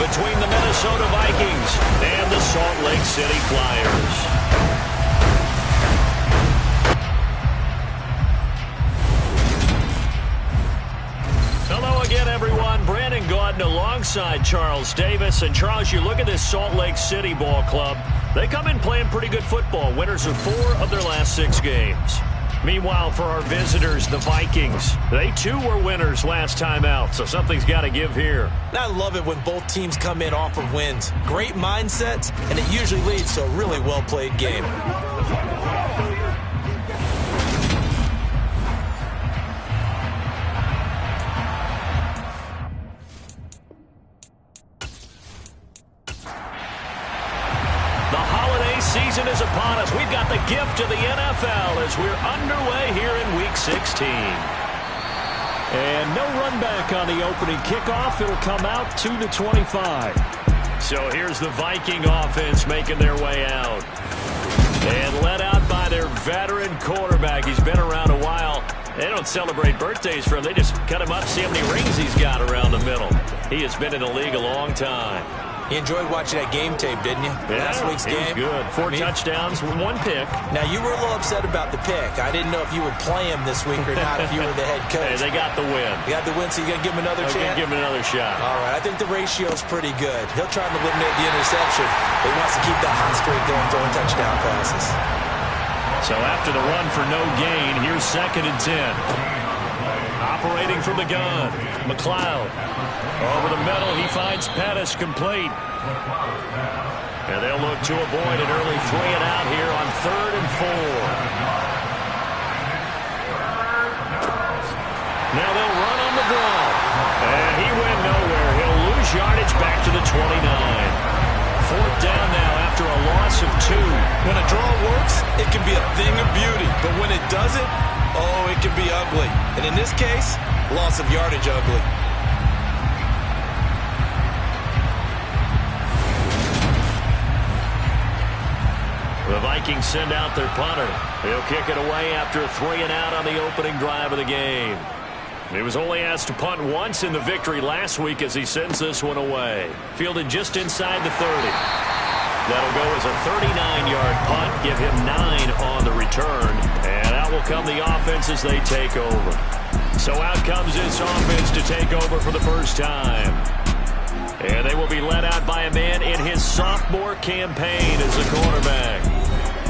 between the Minnesota Vikings and the Salt Lake City Flyers. Hello again, everyone. Brandon Gaudin alongside Charles Davis. And Charles, you look at this Salt Lake City ball club. They come in playing pretty good football. Winners of 4 of their last 6 games. Meanwhile, for our visitors, the Vikings, they too were winners last time out, so something's got to give here. I love it when both teams come in off of wins. Great mindsets, and it usually leads to a really well-played game. Season is upon us. We've got the gift of the NFL as we're underway here in Week 16. And no run back on the opening kickoff. It'll come out 2-25. So here's the Viking offense making their way out. And led out by their veteran quarterback. He's been around a while. They don't celebrate birthdays for him. They just cut him up, see how many rings he's got around the middle. He has been in the league a long time. You enjoyed watching that game tape, didn't you? Yeah, last week's game. Good. 4 touchdowns, 1 pick. Now, you were a little upset about the pick. I didn't know if you would play him this week or not if you were the head coach. Hey, they got the win. You got the win, so you're going to give him another chance? Give him another shot. All right, I think the ratio's pretty good. He'll try to eliminate the interception, but he wants to keep that hot streak going, throwing touchdown passes. So after the run for no gain, here's 2nd and 10. Operating from the gun, McLeod. Over the middle, he finds Pettis complete. And they'll look to avoid an early 3-and-out here on 3rd and 4. Now they'll run on the draw. And he went nowhere. He'll lose yardage back to the 29. 4th down now after a loss of 2. When a draw works, it can be a thing of beauty. But when it doesn't, oh, it can be ugly. And in this case, loss of yardage ugly. The Vikings send out their punter. He'll kick it away after a 3-and-out on the opening drive of the game. He was only asked to punt once in the victory last week as he sends this one away. Fielded just inside the 30. That'll go as a 39-yard punt, give him 9 on the return. And out will come the offense as they take over. So out comes this offense to take over for the first time. And they will be led out by a man in his sophomore campaign as a quarterback.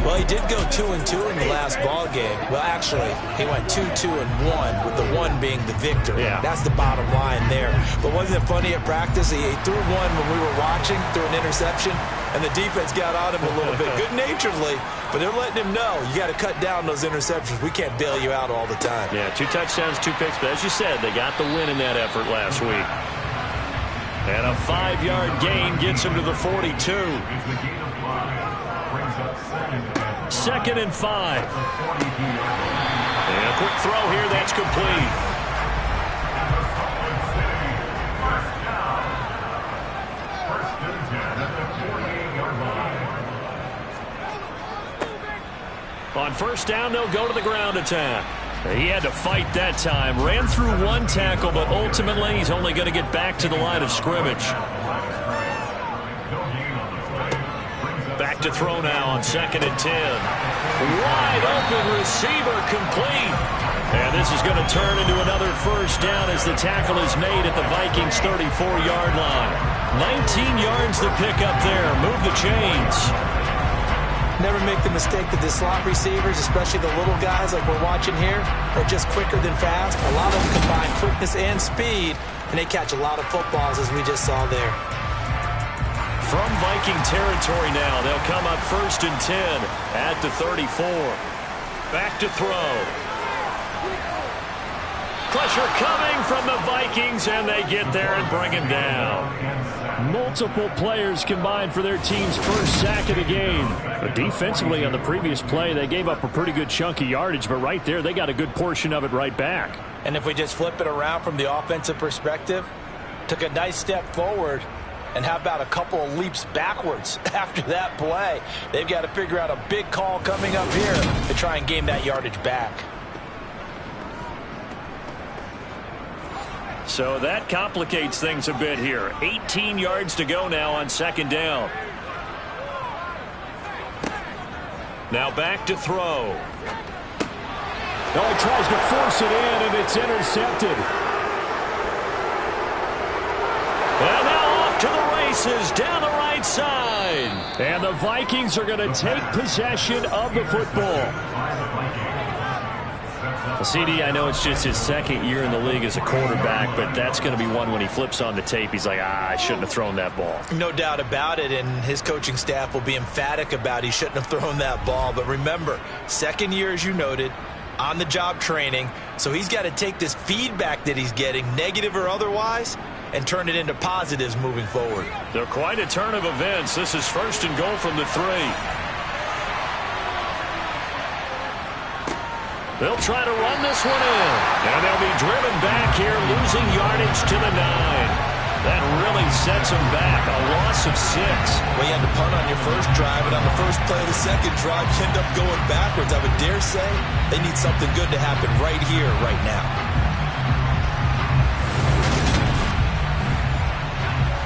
Well, he did go 2-2 in the last ball game. Well, actually, he went 2-2-1, with the 1 being the victor. Yeah. That's the bottom line there. But wasn't it funny at practice? He threw one when we were watching, threw an interception, and the defense got on him a little bit, good-naturedly. But they're letting him know, you got to cut down those interceptions. We can't bail you out all the time. Yeah, 2 touchdowns, 2 picks. But as you said, they got the win in that effort last week. And a 5-yard gain gets him to the 42. 2nd and 5. And a quick throw here, that's complete. On 1st down, they'll go to the ground attack. He had to fight that time. Ran through 1 tackle, but ultimately he's only going to get back to the line of scrimmage. Back to throw now on 2nd and 10. Wide open receiver complete. And this is going to turn into another 1st down as the tackle is made at the Vikings' 34-yard line. 19 yards to pick up there. Move the chains. Never make the mistake that the slot receivers, especially the little guys like we're watching here, are just quicker than fast. A lot of them combine quickness and speed, and they catch a lot of footballs, as we just saw there. From Viking territory now, they'll come up 1st and 10 at the 34. Back to throw. Pressure coming from the Vikings, and they get there and bring him down. Multiple players combined for their team's 1st sack of the game. But defensively on the previous play, they gave up a pretty good chunk of yardage, but right there, they got a good portion of it right back. And if we just flip it around from the offensive perspective, took a nice step forward, and how about a couple of leaps backwards after that play? They've got to figure out a big call coming up here to try and gain that yardage back. So that complicates things a bit here. 18 yards to go now on second down. Now back to throw. Oh, he tries to force it in, and it's intercepted. And now off to the races down the right side. And the Vikings are going to take possession of the football. Well, CD, I know it's just his second year in the league as a quarterback, but that's going to be one when he flips on the tape. He's like, I shouldn't have thrown that ball. No doubt about it, and his coaching staff will be emphatic about he shouldn't have thrown that ball. But remember, second year, as you noted, on-the-job training, so he's got to take this feedback that he's getting, negative or otherwise, and turn it into positives moving forward. They're quite a turn of events. This is first and goal from the 3. They'll try to run this one in. And they'll be driven back here, losing yardage to the 9. That really sets them back. A loss of 6. Well, you had to punt on your first drive, and on the first play of the second drive, you end up going backwards. I would dare say they need something good to happen right here, right now.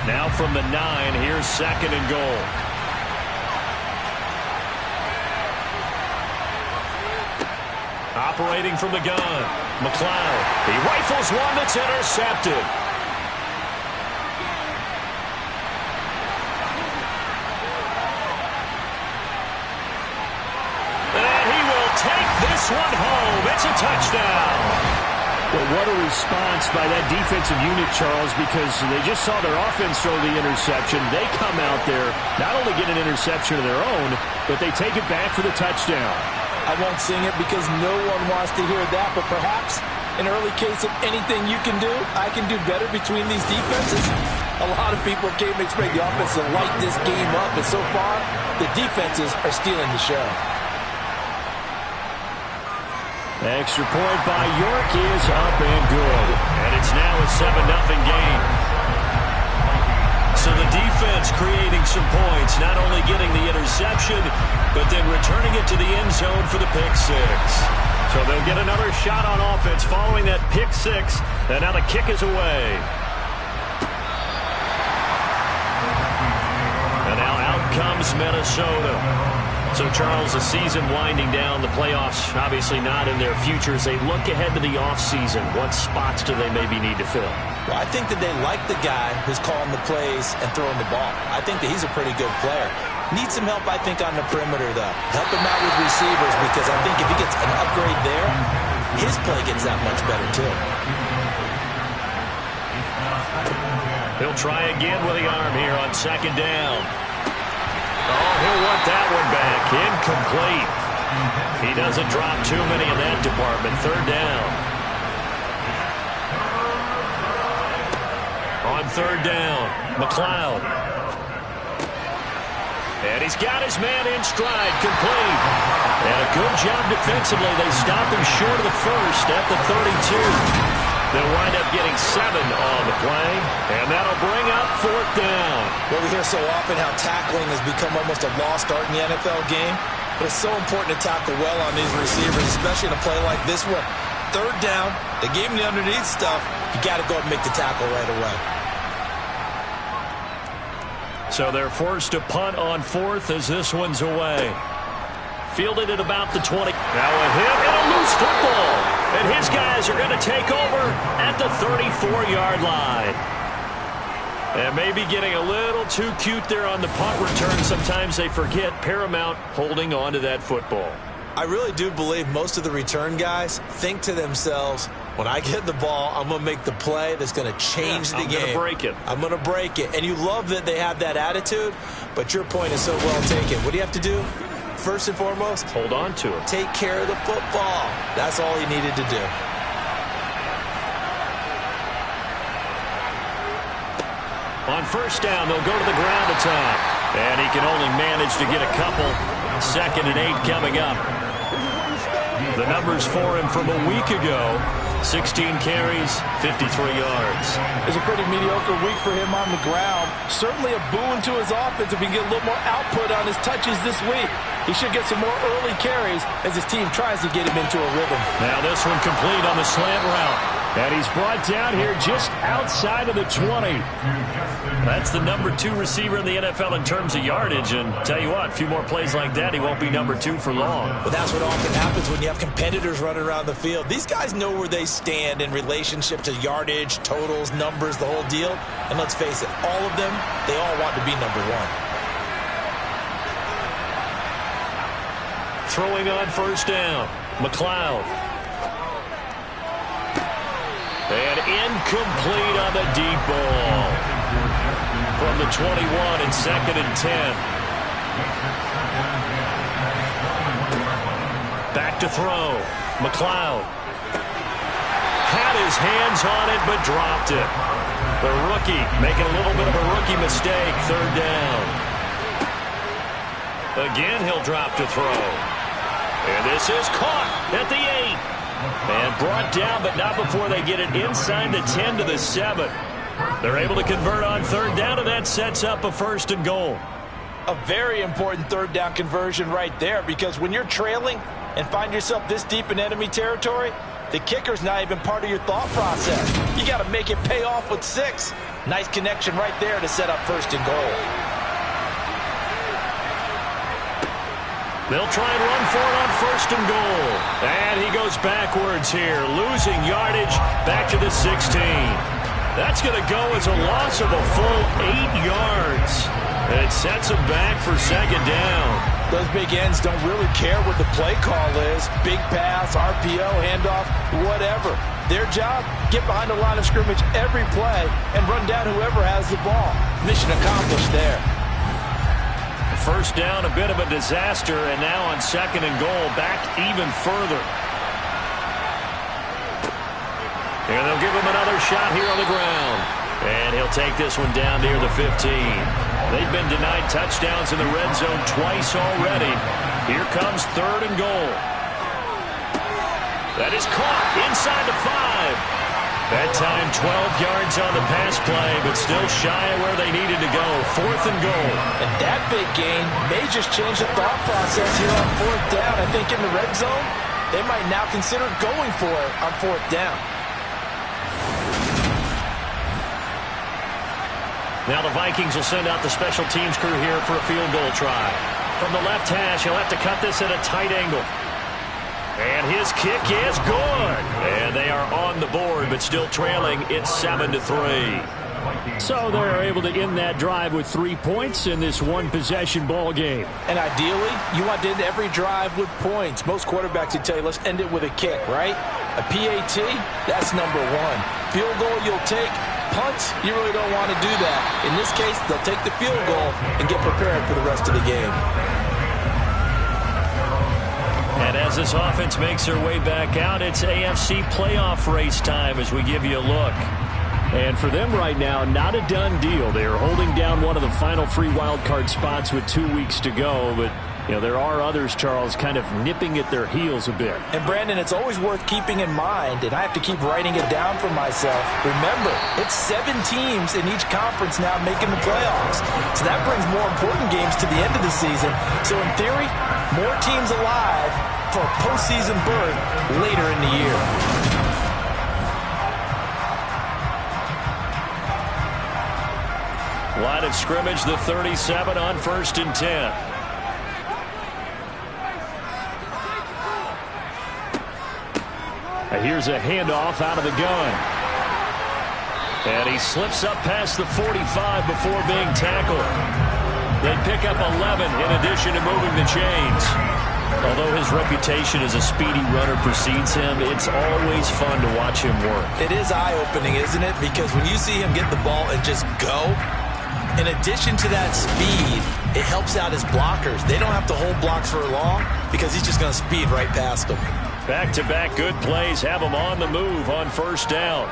Now from the 9, here's second and goal. Operating from the gun, McLeod. He rifles one that's intercepted. And he will take this one home. It's a touchdown. Well, what a response by that defensive unit, Charles, because they just saw their offense throw the interception. They come out there, not only get an interception of their own, but they take it back for the touchdown. I won't sing it because no one wants to hear that, but perhaps an early case of anything you can do, I can do better between these defenses. A lot of people came to expect the offense to light this game up, and so far, the defenses are stealing the show. Extra point by York is up and good. And it's now a 7-0 game. So the defense creating some points, not only getting the interception, but then returning it to the end zone for the pick 6. So they'll get another shot on offense following that pick 6, and now the kick is away. And now out comes Minnesota. So, Charles, the season winding down, the playoffs obviously not in their future. As they look ahead to the offseason, what spots do they maybe need to fill? Well, I think that they like the guy who's calling the plays and throwing the ball. I think that he's a pretty good player. Needs some help, I think, on the perimeter, though. Help him out with receivers, because I think if he gets an upgrade there, his play gets that much better, too. He'll try again with the arm here on second down. Oh, he'll want that one back. Incomplete. He doesn't drop too many in that department. Third down. On third down, McLeod. And he's got his man in stride, complete. And a good job defensively. They stop him short of the first at the 32. They'll wind up getting 7 on the play, and that'll bring up fourth down. Well, we hear so often how tackling has become almost a lost art in the NFL game, but it's so important to tackle well on these receivers, especially in a play like this one. Third down, they gave him the underneath stuff. You got to go and make the tackle right away. So they're forced to punt on fourth as this one's away. Fielded at about the 20. Now a hit and a loose football. And his guys are going to take over at the 34-yard line. And maybe getting a little too cute there on the punt return. Sometimes they forget Paramount holding on to that football. I really do believe most of the return guys think to themselves, when I get the ball, I'm going to make the play that's going to change the game. I'm going to break it. I'm going to break it. And you love that they have that attitude, but your point is so well taken. What do you have to do? First and foremost, hold on to it. Take care of the football. That's all he needed to do. On first down, they'll go to the ground attack. And he can only manage to get a couple. 2nd and 8 coming up. The numbers for him from a week ago. 16 carries, 53 yards. It's a pretty mediocre week for him on the ground. Certainly a boon to his offense if he can get a little more output on his touches this week. He should get some more early carries as his team tries to get him into a rhythm. Now this one complete on the slant route. And he's brought down here just outside of the 20. That's the number 2 receiver in the NFL in terms of yardage. And tell you what, a few more plays like that, he won't be number 2 for long. But that's what often happens when you have competitors running around the field. These guys know where they stand in relationship to yardage, totals, numbers, the whole deal. And let's face it, all of them, they all want to be number 1. Throwing on first down, McLeod. And incomplete on the deep ball. From the 21 and 2nd and 10. Back to throw. McLeod. Had his hands on it, but dropped it. The rookie making a little bit of a rookie mistake. 3rd down. Again, he'll drop to throw. And this is caught at the 8. And brought down, but not before they get it inside the 10 to the 7. They're able to convert on 3rd down, and that sets up a 1st and goal. A very important 3rd down conversion right there, because when you're trailing and find yourself this deep in enemy territory, the kicker's not even part of your thought process. You got to make it pay off with 6. Nice connection right there to set up 1st and goal. They'll try and run for it on 1st and goal. And he goes backwards here, losing yardage back to the 16. That's going to go as a loss of a full 8 yards. And it sets him back for 2nd down. Those big ends don't really care what the play call is. Big pass, RPO, handoff, whatever. Their job, get behind the line of scrimmage every play and run down whoever has the ball. Mission accomplished there. 1st down, a bit of a disaster, and now on 2nd and goal, back even further. And they'll give him another shot here on the ground. And he'll take this one down near the 15. They've been denied touchdowns in the red zone twice already. Here comes 3rd and goal. That is caught inside the 5. That time 12 yards on the pass play, but still shy of where they needed to go. 4th and goal. And that big gain may just change the thought process here on 4th down. I think in the red zone, they might now consider going for it on 4th down. Now the Vikings will send out the special teams crew here for a field goal try. From the left hash, he'll have to cut this at a tight angle. And his kick is good. And they are on the board, but still trailing. It's 7-3. So they're able to end that drive with 3 points in this one-possession ball game. And ideally, you want to end every drive with points. Most quarterbacks would tell you, let's end it with a kick, right? A PAT, that's number 1. Field goal you'll take. Punts, you really don't want to do that. In this case, they'll take the field goal and get prepared for the rest of the game. And as this offense makes their way back out, it's AFC playoff race time as we give you a look. And for them right now, not a done deal. They are holding down one of the final 3 wild card spots with 2 weeks to go. But, you know, there are others, Charles, kind of nipping at their heels a bit. And, Brandon, it's always worth keeping in mind, and I have to keep writing it down for myself. Remember, it's 7 teams in each conference now making the playoffs. So that brings more important games to the end of the season. So, in theory, more teams alive for a postseason berth later in the year. Line of scrimmage, the 37 on 1st and 10. And here's a handoff out of the gun. And he slips up past the 45 before being tackled. They pick up 11 in addition to moving the chains. Although his reputation as a speedy runner precedes him, it's always fun to watch him work. It is eye-opening, isn't it? Because when you see him get the ball and just go, in addition to that speed, it helps out his blockers. They don't have to hold blocks for long because he's just going to speed right past them. Back-to-back good plays have him on the move on 1st down.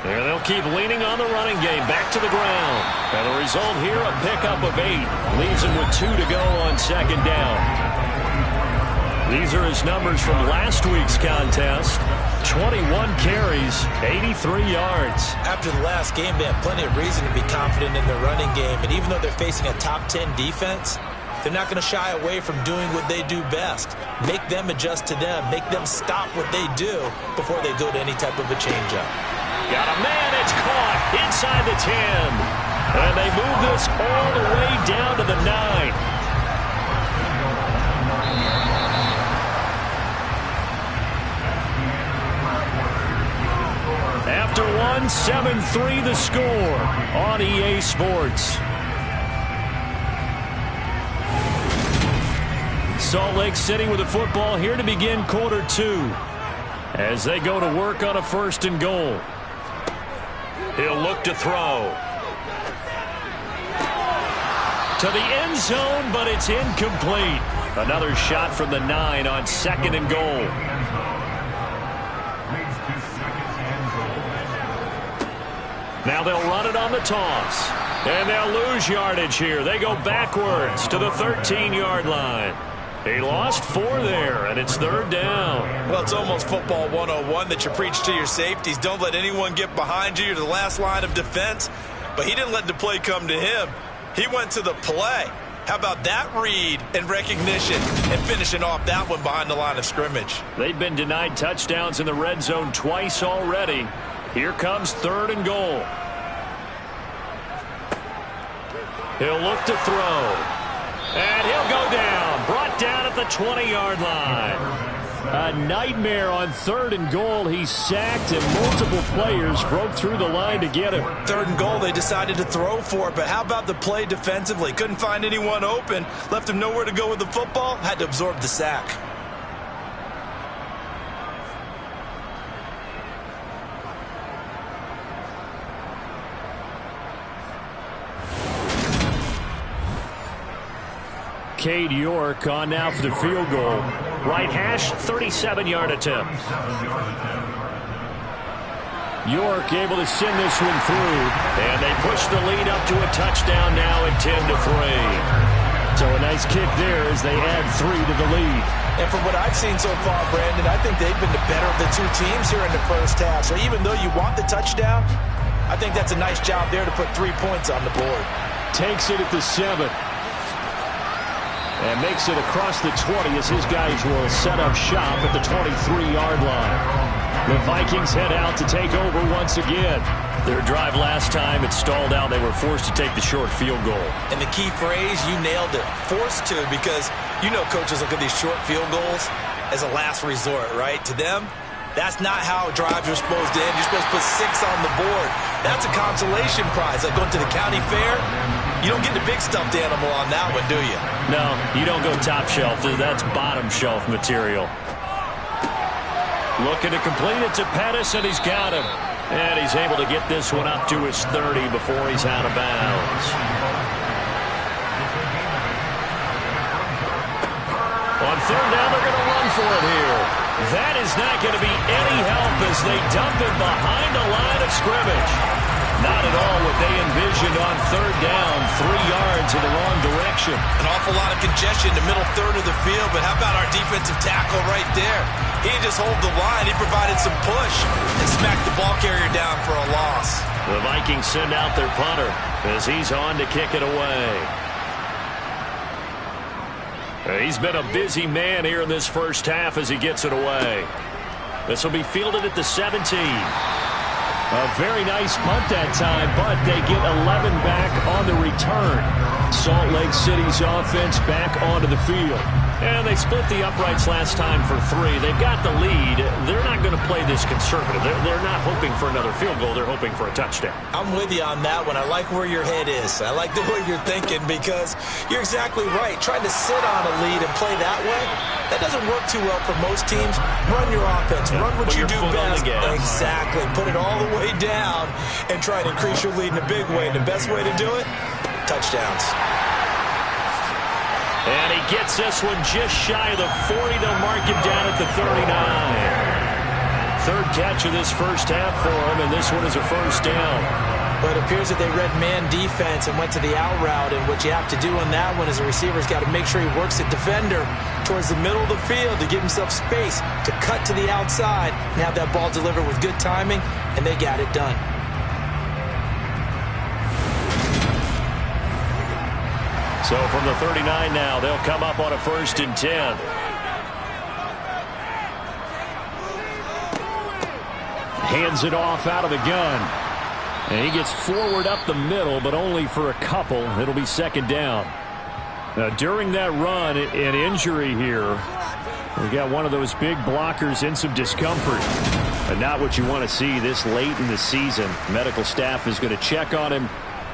And they'll keep leaning on the running game back to the ground. And the result here, a pickup of 8. Leaves him with 2 to go on 2nd down. These are his numbers from last week's contest. 21 carries, 83 yards. After the last game, they have plenty of reason to be confident in their running game. And even though they're facing a top 10 defense, They're not going to shy away from doing what they do best. Make them adjust to them. Make them stop what they do before they go to any type of a changeup. Got a man. It's caught inside the 10. And they move this all the way down to the 9. After one, 7-3 the score on EA Sports. Salt Lake City with the football here to begin quarter 2 as they go to work on a 1st and goal. He'll look to throw. To the end zone, but it's incomplete. Another shot from the 9 on 2nd and goal. Now they'll run it on the toss. And they'll lose yardage here. They go backwards to the 13-yard line. He lost 4 there, and it's 3rd down. Well, it's almost football 101 that you preach to your safeties. Don't let anyone get behind you. You're the last line of defense. But he didn't let the play come to him. He went to the play. How about that read and recognition and finishing off that one behind the line of scrimmage? They've been denied touchdowns in the red zone twice already. Here comes 3rd and goal. He'll look to throw. And he'll go down. Brought down at the 20-yard line. A nightmare on 3rd and goal. He's sacked, and multiple players broke through the line to get him. 3rd and goal, they decided to throw for it. But how about the play defensively? Couldn't find anyone open. Left him nowhere to go with the football. Had to absorb the sack. Cade York on now for the field goal. Right hash, 37-yard attempt. York able to send this one through. And they push the lead up to a touchdown now at 10-3. So a nice kick there as they add 3 to the lead. And from what I've seen so far, Brandon, I think they've been the better of the two teams here in the first half. So even though you want the touchdown, I think that's a nice job there to put 3 points on the board. Takes it at the 7. And makes it across the 20 as his guys will set up shop at the 23-yard line. The Vikings head out to take over once again. Their drive last time, it stalled out. They were forced to take the short field goal. And the key phrase, you nailed it. Forced to, because you know coaches look at these short field goals as a last resort, right? To them, that's not how drives are supposed to end. You're supposed to put 6 on the board. That's a consolation prize. Like going to the county fair, you don't get the big stuffed animal on that one, do you? No, you don't go top shelf. That's bottom shelf material. Looking to complete it to Pettis, and he's got him. And he's able to get this one up to his 30 before he's out of bounds. On 3rd down, they're going to run for it here. That is not going to be any help as they dump it behind the line of scrimmage. Not at all what they envisioned on 3rd down. 3 yards in the wrong direction. An awful lot of congestion in the middle third of the field, but how about our defensive tackle right there? He didn't just hold the line. He provided some push and smacked the ball carrier down for a loss. The Vikings send out their punter as he's on to kick it away. He's been a busy man here in this first half as he gets it away. This will be fielded at the 17. A very nice punt that time, but they get 11 back on the return. Salt Lake City's offense back onto the field. And they split the uprights last time for 3. They've got the lead. They're not going to play this conservative. They're not hoping for another field goal. They're hoping for a touchdown. I'm with you on that one. I like where your head is. I like the way you're thinking because you're exactly right. Trying to sit on a lead and play that way, that doesn't work too well for most teams. Run your offense. Run what you do best. Exactly. Put it all the way down and try to increase your lead in a big way. And the best way to do it, touchdowns. And he gets this one just shy of the 40. They'll mark him down at the 39. 3rd catch of this first half for him, and this one is a 1st down. But it appears that they read man defense and went to the out route, and what you have to do on that one is the receiver's got to make sure he works the defender towards the middle of the field to give himself space to cut to the outside and have that ball delivered with good timing, and they got it done. So from the 39 now, they'll come up on a 1st and 10. Hands it off out of the gun. And he gets forward up the middle, but only for a couple. It'll be 2nd down. Now, during that run, an injury here. We got one of those big blockers in some discomfort. But not what you want to see this late in the season. Medical staff is going to check on him,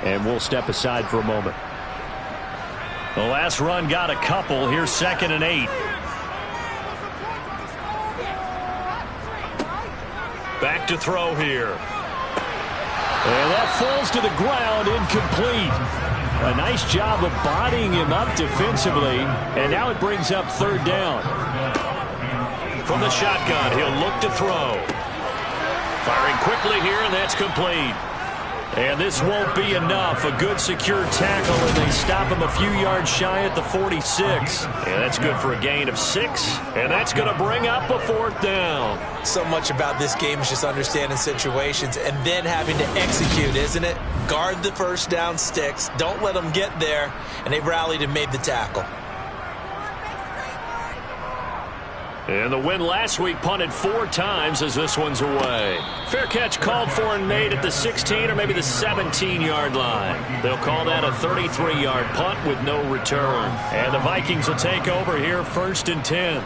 and we'll step aside for a moment. The last run got a couple. Here's 2nd and 8. Back to throw here. And that falls to the ground, incomplete. A nice job of bodying him up defensively, and now it brings up 3rd down. From the shotgun, he'll look to throw. Firing quickly here, and that's complete. And this won't be enough. A good secure tackle, and they stop him a few yards shy at the 46. And that's good for a gain of 6. And that's going to bring up a 4th down. So much about this game is just understanding situations and then having to execute, isn't it? Guard the first down sticks. Don't let them get there. And they rallied and made the tackle. And the win last week punted 4 times as this one's away. Fair catch called for and made at the 16 or maybe the 17-yard line. They'll call that a 33-yard punt with no return. And the Vikings will take over here 1st and 10.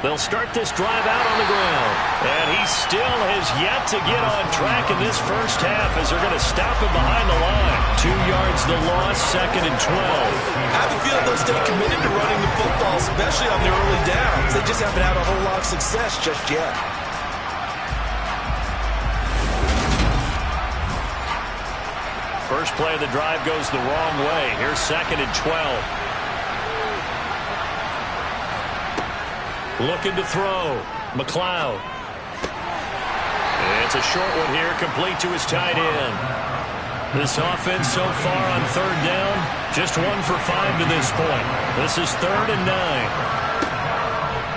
They'll start this drive out on the ground. And he still has yet to get on track in this first half as they're going to stop him behind the line. 2 yards the loss, 2nd and 12. I have a feeling they'll stay committed to running the football, especially on the early downs. They just haven't had a whole lot of success just yet. First play of the drive goes the wrong way. Here's 2nd and 12. Looking to throw. McLeod. It's a short one here, complete to his tight end. This offense so far on 3rd down, just 1 for 5 to this point. This is 3rd and 9.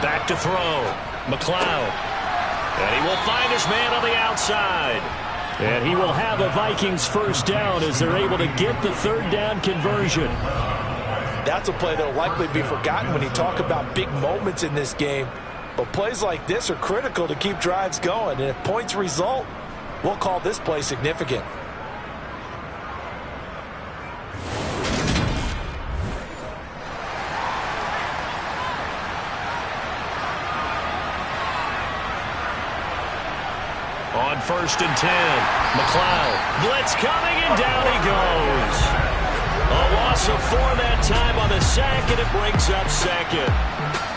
Back to throw. McLeod. And he will find his man on the outside. And he will have a Vikings 1st down as they're able to get the 3rd down conversion. That's a play that will likely be forgotten when you talk about big moments in this game. But plays like this are critical to keep drives going. And if points result, we'll call this play significant. On 1st and 10, McLeod. Blitz coming, and down he goes. A loss of 4 that time on the sack, and it brings up 2nd.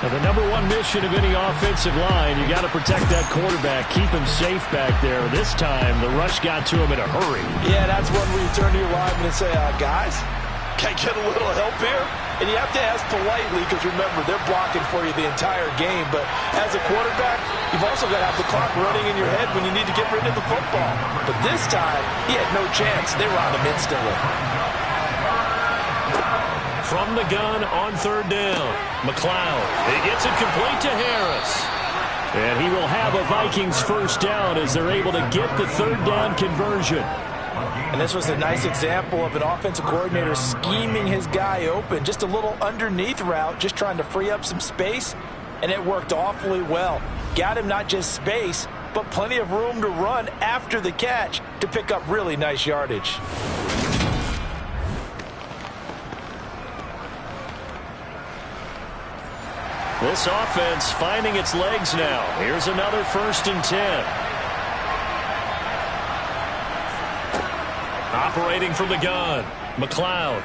Now, the number 1 mission of any offensive line, you got to protect that quarterback, keep him safe back there. This time, the rush got to him in a hurry. Yeah, that's one where you turn to your lineman and say, guys, can I get a little help here? And you have to ask politely because, remember, they're blocking for you the entire game. But as a quarterback, you've also got to have the clock running in your head when you need to get rid of the football. But this time, he had no chance. They were on him instantly. From the gun on 3rd down, McLeod. He gets it complete to Harris. And he will have a Vikings 1st down as they're able to get the 3rd down conversion. And this was a nice example of an offensive coordinator scheming his guy open. Just a little underneath route, just trying to free up some space, and it worked awfully well. Got him not just space, but plenty of room to run after the catch to pick up really nice yardage. This offense finding its legs now. Here's another 1st and 10. Operating from the gun, McLeod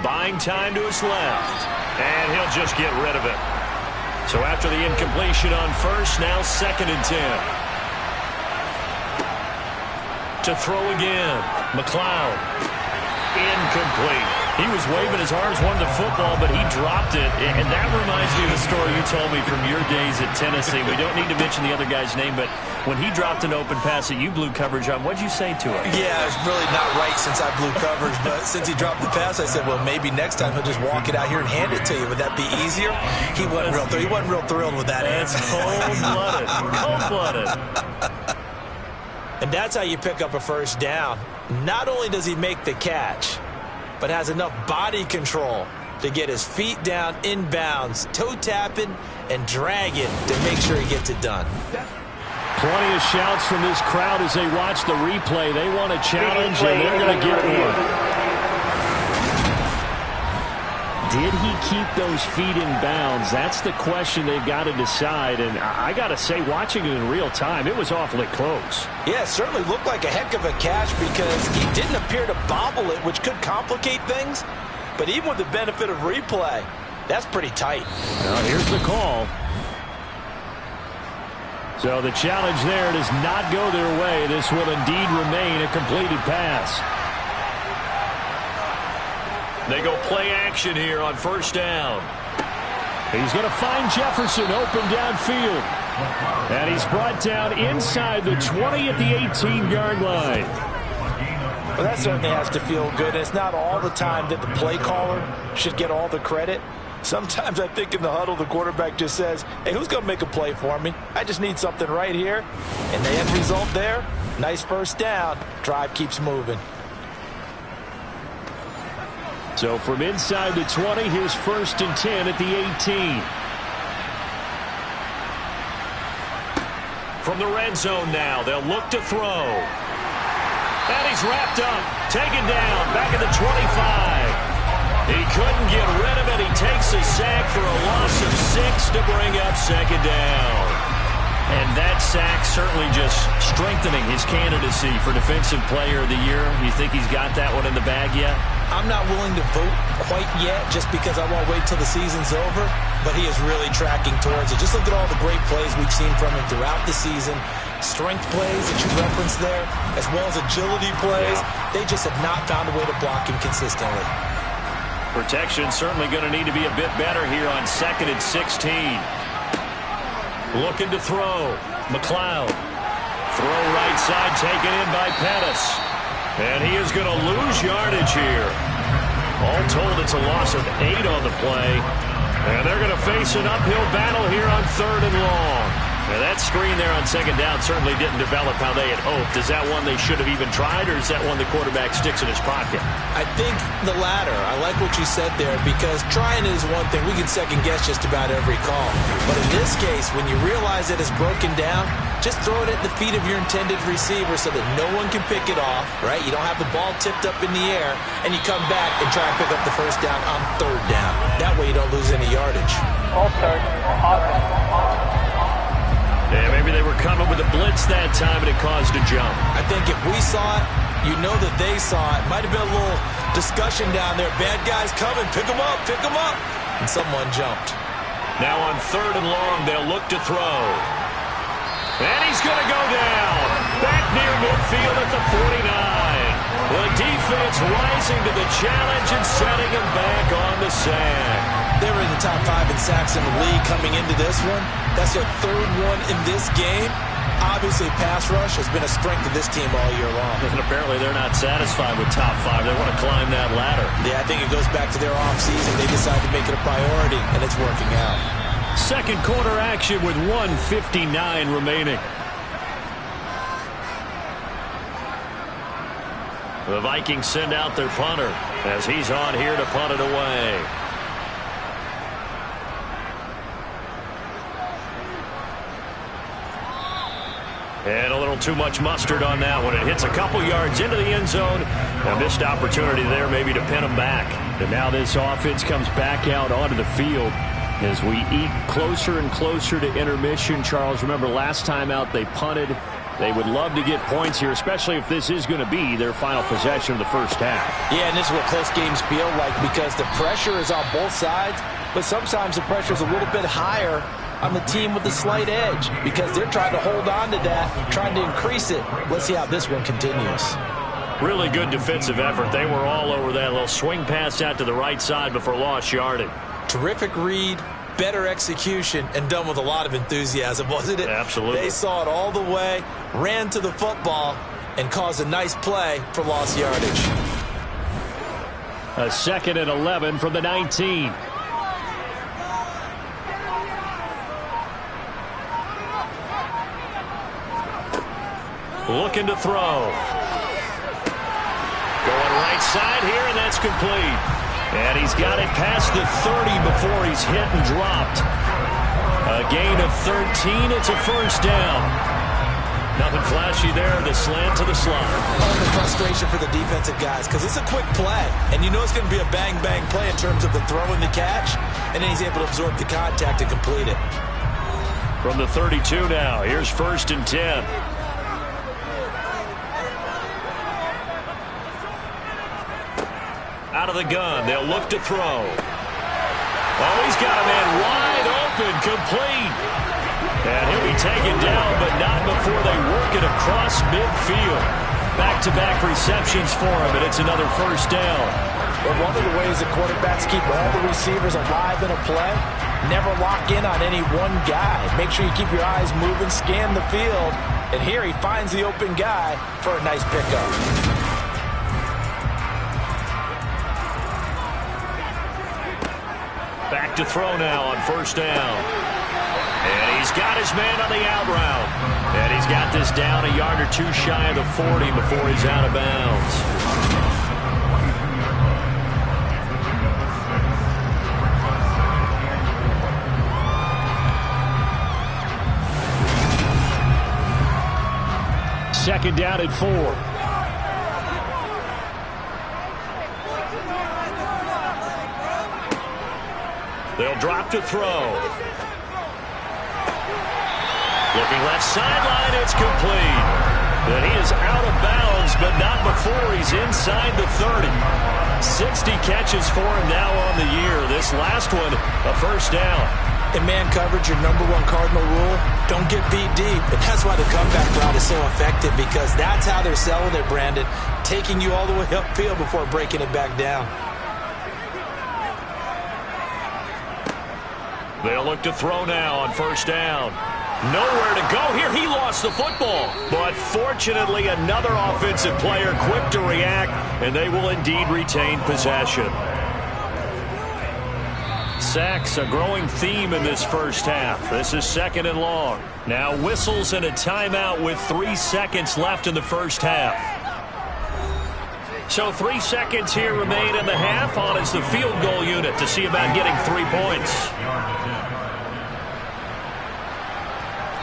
buying time to his left, and he'll just get rid of it. So after the incompletion on 1st, now 2nd and 10. To throw again, McLeod. Incomplete. He was waving his arms, wanted the football, but he dropped it. And that reminds me of the story you told me from your days at Tennessee. We don't need to mention the other guy's name, but when he dropped an open pass that you blew coverage on, what'd you say to him? Yeah, it's really not right since I blew coverage, but since he dropped the pass, I said, well, maybe next time he'll just walk it out here and hand it to you. Would that be easier? He wasn't real thrilled with that answer. Cold-blooded. Cold-blooded. And that's how you pick up a first down. Not only does he make the catch, but has enough body control to get his feet down inbounds, toe tapping and dragging to make sure he gets it done. Plenty of shouts from this crowd as they watch the replay. They want a challenge, and they're going to get one. Did he keep those feet in bounds? That's the question they've got to decide. And I got to say, watching it in real time, it was awfully close. Yeah, it certainly looked like a heck of a catch because he didn't appear to bobble it, which could complicate things. But even with the benefit of replay, that's pretty tight. Now, here's the call. So the challenge there does not go their way. This will indeed remain a completed pass. They go play action here on first down. He's going to find Jefferson open downfield. And he's brought down inside the 20 at the 18-yard line. Well, that certainly has to feel good. It's not all the time that the play caller should get all the credit. Sometimes I think in the huddle, the quarterback just says, hey, who's going to make a play for me? I just need something right here. And the end result there, nice first down. Drive keeps moving. So from inside the 20, here's 1st and 10 at the 18. From the red zone now, they'll look to throw. And he's wrapped up, taken down, back at the 25. He couldn't get rid of it. He takes a sack for a loss of 6 to bring up 2nd down. And that sack certainly just strengthening his candidacy for Defensive Player of the Year. You think he's got that one in the bag yet? I'm not willing to vote quite yet just because I won't wait till the season's over, but he is really tracking towards it. Just look at all the great plays we've seen from him throughout the season. Strength plays that you referenced there, as well as agility plays. Yeah. They just have not found a way to block him consistently. Protection certainly going to need to be a bit better here on 2nd and 16. Looking to throw. McLeod. Throw right side taken in by Pettis. And he is going to lose yardage here. All told, it's a loss of 8 on the play. And they're going to face an uphill battle here on 3rd and long. Now that screen there on 2nd down certainly didn't develop how they had hoped. Is that one they should have even tried, or is that one the quarterback sticks in his pocket? I think the latter. I like what you said there, because trying is one thing. We can second guess just about every call. But in this case, when you realize that it's broken down, just throw it at the feet of your intended receiver so that no one can pick it off, right? You don't have the ball tipped up in the air, and you come back and try and pick up the first down on 3rd down. That way you don't lose any yardage. Yeah, maybe they were coming with a blitz that time and it caused a jump. I think if we saw it, you know that they saw it. Might have been a little discussion down there. Bad guys coming. Pick them up. Pick them up. And someone jumped. Now on 3rd and long, they'll look to throw. And he's going to go down. Back near midfield at the 49. The defense rising to the challenge and setting him back on the sack. They were in the top 5 in sacks in the league coming into this one. That's their 3rd one in this game. Obviously, pass rush has been a strength of this team all year long. And apparently they're not satisfied with top 5. They want to climb that ladder. Yeah, I think it goes back to their offseason. They decided to make it a priority, and it's working out. 2nd quarter action with 1:59 remaining. The Vikings send out their punter as he's on here to punt it away. And a little too much mustard on that one. It hits a couple yards into the end zone. A missed opportunity there maybe to pin them back. And now this offense comes back out onto the field as we eat closer and closer to intermission. Charles, remember last time out they punted. They would love to get points here, especially if this is going to be their final possession of the first half. Yeah, and this is what close games feel like because the pressure is on both sides, but sometimes the pressure is a little bit higher on the team with the slight edge because they're trying to hold on to that, trying to increase it. Let's see how this one continues. Really good defensive effort. They were all over that little swing pass out to the right side before lost yardage. Terrific read, better execution, and done with a lot of enthusiasm, wasn't it? Absolutely. They saw it all the way, ran to the football, and caused a nice play for lost yardage. A 2nd and 11 from the 19. Looking to throw. Going right side here, and that's complete. And he's got it past the 30 before he's hit and dropped. A gain of 13. It's a first down. Nothing flashy there. The slant to the slot. The frustration for the defensive guys because it's a quick play. And you know it's going to be a bang-bang play in terms of the throw and the catch. And then he's able to absorb the contact and complete it. From the 32 now. Here's 1st and 10. Out of the gun. They'll look to throw. Oh, he's got a man wide open. Complete. And he'll be taken down, but not before they work it across midfield. Back-to-back receptions for him, and it's another first down. But one of the ways the quarterbacks keep all the receivers alive in a play, never lock in on any one guy. Make sure you keep your eyes moving, scan the field. And here he finds the open guy for a nice pickup. Back to throw now on first down. And he's got his man on the out route. And he's got this down a yard or two shy of the 40 before he's out of bounds. Second down at 4. They'll drop to throw. Looking left sideline, it's complete. But he is out of bounds, but not before he's inside the 30. 60 catches for him now on the year. This last one, a first down. In man coverage, your number one cardinal rule, don't get beat deep. And that's why the comeback route is so effective, because that's how they're selling it, Brandon. Taking you all the way upfield before breaking it back down. They'll look to throw now on first down. Nowhere to go here. He lost the football. But fortunately, another offensive player quick to react, and they will indeed retain possession. Sacks, a growing theme in this first half. This is 2nd and long. Now whistles and a timeout with 3 seconds left in the first half. So 3 seconds here remain in the half. On is the field goal unit to see about getting 3 points.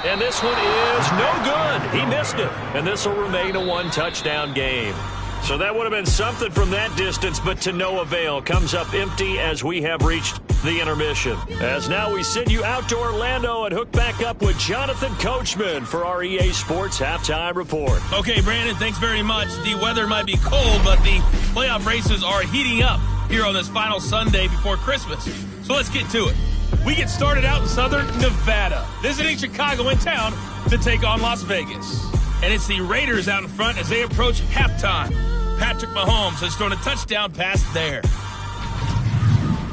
And this one is no good. He missed it. And this will remain a 1-touchdown game. So that would have been something from that distance, but to no avail. Comes up empty as we have reached the intermission. As now we send you out to Orlando and hook back up with Jonathan Coachman for our EA Sports Halftime Report. Okay, Brandon, thanks very much. The weather might be cold, but the playoff races are heating up here on this final Sunday before Christmas. So let's get to it. We get started out in Southern Nevada, visiting Chicago in town to take on Las Vegas. And it's the Raiders out in front as they approach halftime. Patrick Mahomes has thrown a touchdown pass there.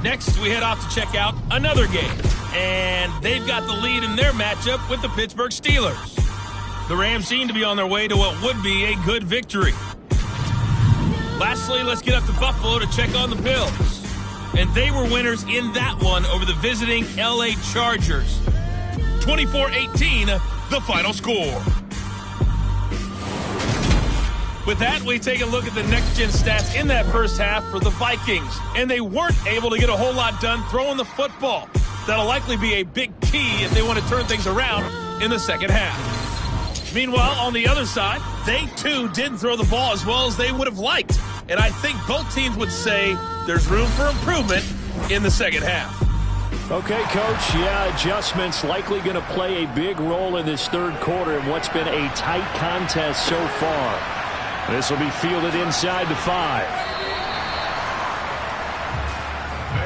Next, we head off to check out another game. And they've got the lead in their matchup with the Pittsburgh Steelers. The Rams seem to be on their way to what would be a good victory. Lastly, let's get up to Buffalo to check on the Bills. And they were winners in that one over the visiting LA Chargers. 24-18, the final score. With that, we take a look at the next-gen stats in that first half for the Vikings. And they weren't able to get a whole lot done throwing the football. That'll likely be a big key if they want to turn things around in the second half. Meanwhile, on the other side, they too didn't throw the ball as well as they would have liked. And I think both teams would say there's room for improvement in the second half. Okay, Coach, yeah, adjustments likely going to play a big role in this third quarter in what's been a tight contest so far. This will be fielded inside the 5.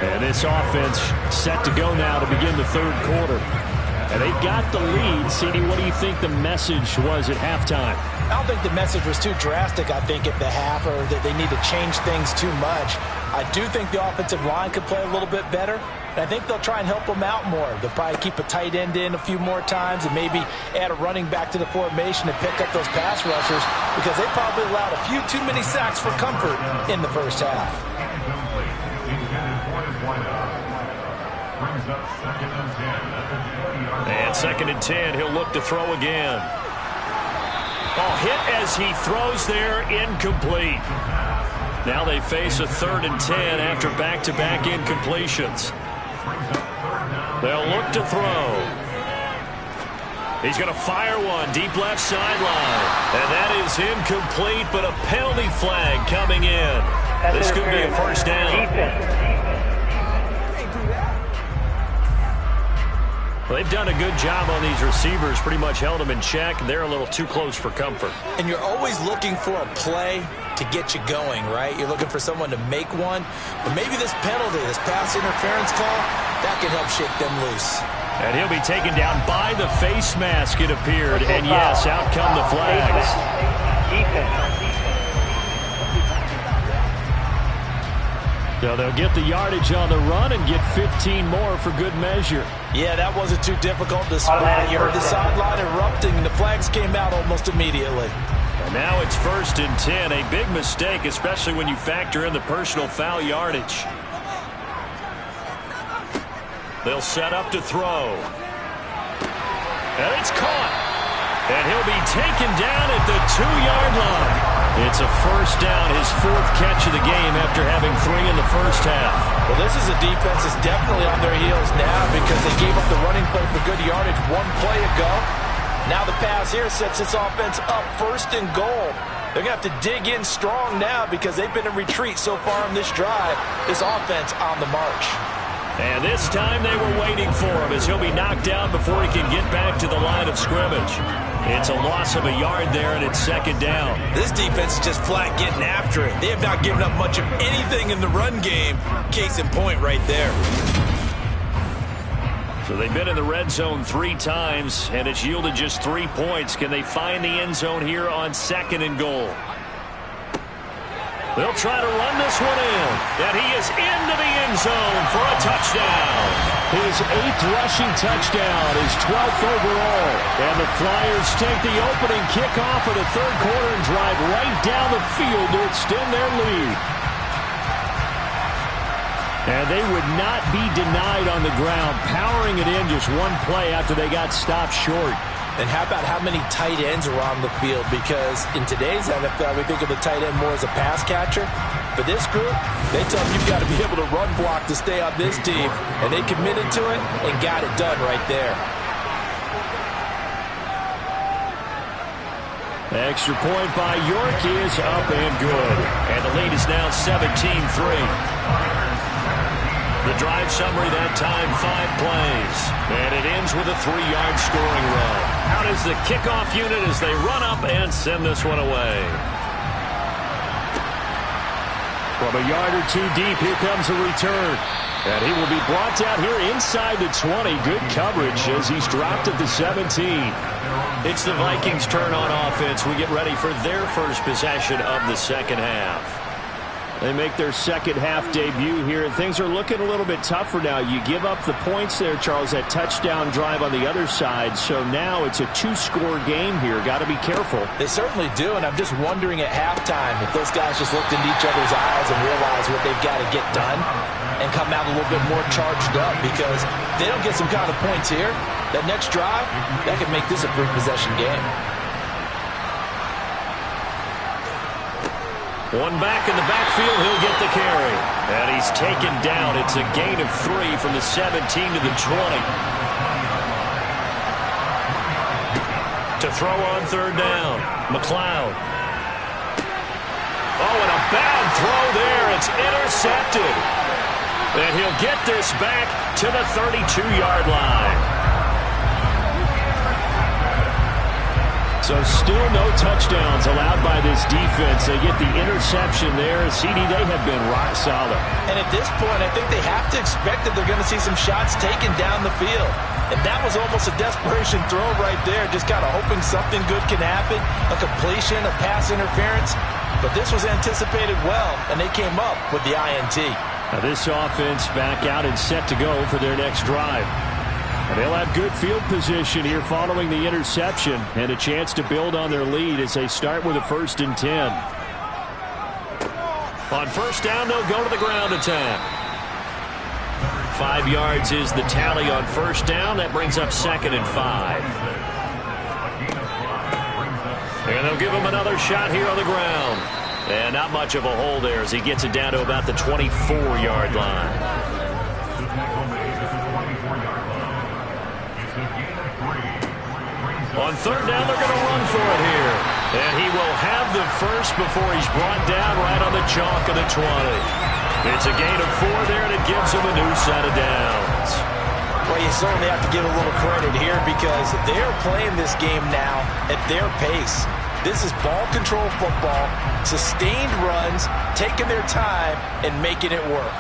And this offense set to go now to begin the third quarter. And they've got the lead. CD, what do you think the message was at halftime? I don't think the message was too drastic, I think, at the half, or that they need to change things too much. I do think the offensive line could play a little bit better. And I think they'll try and help them out more. They'll probably keep a tight end in a few more times and maybe add a running back to the formation and pick up those pass rushers, because they probably allowed a few too many sacks for comfort in the first half. And 2nd and 10, he'll look to throw again. Oh, hit as he throws there, incomplete. Now they face a 3rd and 10 after back-to-back incompletions. They'll look to throw. He's going to fire one deep left sideline. And that is incomplete, but a penalty flag coming in. This could be a first down. Well, they've done a good job on these receivers, pretty much held them in check. They're a little too close for comfort. And you're always looking for a play to get you going, right? You're looking for someone to make one. But maybe this penalty, this pass interference call, that can help shake them loose. And he'll be taken down by the face mask, it appeared. And yes, out come the flags. So they'll get the yardage on the run and get 15 more for good measure. Yeah, that wasn't too difficult to spot. You heard the sideline erupting, and the flags came out almost immediately. And now it's 1st and 10. A big mistake, especially when you factor in the personal foul yardage. They'll set up to throw. And it's caught. And he'll be taken down at the 2-yard line. It's a first down, his 4th catch of the game after having 3 in the first half. Well, this is a defense that's definitely on their heels now, because they gave up the running play for good yardage one play ago. Now the pass here sets this offense up 1st and goal. They're going to have to dig in strong now, because they've been in retreat so far on this drive. This offense on the march. And this time they were waiting for him, as he'll be knocked down before he can get back to the line of scrimmage. It's a loss of a yard there, and it's 2nd down. This defense is just flat getting after it. They have not given up much of anything in the run game. Case in point right there. So they've been in the red zone 3 times, and it's yielded just 3 points. Can they find the end zone here on 2nd and goal? They'll try to run this one in, and he is into the end zone for a touchdown. His 8th rushing touchdown, his 12th overall. And the Flyers take the opening kickoff of the 3rd quarter and drive right down the field to extend their lead. And they would not be denied on the ground, powering it in just one play after they got stopped short. And how about how many tight ends are on the field? Because in today's NFL, we think of the tight end more as a pass catcher. For this group, they tell them you've got to be able to run block to stay on this team. And they committed to it and got it done right there. Extra point by York is up and good. And the lead is now 17-3. The drive summary that time, 5 plays. And it ends with a 3-yard scoring run. Out is the kickoff unit as they run up and send this one away. From a yard or 2 deep, here comes a return. And he will be brought down here inside the 20. Good coverage as he's dropped at the 17. It's the Vikings' turn on offense. We get ready for their first possession of the 2nd half. They make their 2nd half debut here, and things are looking a little bit tougher now. You give up the points there, Charles, that touchdown drive on the other side. So now it's a 2-score game here. Got to be careful. They certainly do, and I'm just wondering at halftime if those guys just looked into each other's eyes and realized what they've got to get done and come out a little bit more charged up, because if they don't get some kind of points here, that next drive, that could make this a 3-possession game. One back in the backfield, he'll get the carry. And he's taken down. It's a gain of 3 from the 17 to the 20. To throw on 3rd down, McLeod. Oh, and a bad throw there. It's intercepted. And he'll get this back to the 32-yard line. So still no touchdowns allowed by this defense. They get the interception there. CD, they have been rock solid. And at this point, I think they have to expect that they're going to see some shots taken down the field. And that was almost a desperation throw right there, just kind of hoping something good can happen, a completion, a pass interference. But this was anticipated well, and they came up with the INT. Now this offense back out and set to go for their next drive. They'll have good field position here following the interception and a chance to build on their lead as they start with a 1st and 10. On first down, they'll go to the ground attack. 5 yards is the tally on first down. That brings up 2nd and 5. And they'll give him another shot here on the ground. And not much of a hole there as he gets it down to about the 24-yard line. On third down, they're going to run for it here. And he will have the first before he's brought down right on the chalk of the 20. It's a gain of 4 there, and it gives him a new set of downs. Well, you certainly have to give a little credit here because they're playing this game now at their pace. This is ball control football, sustained runs, taking their time, and making it work.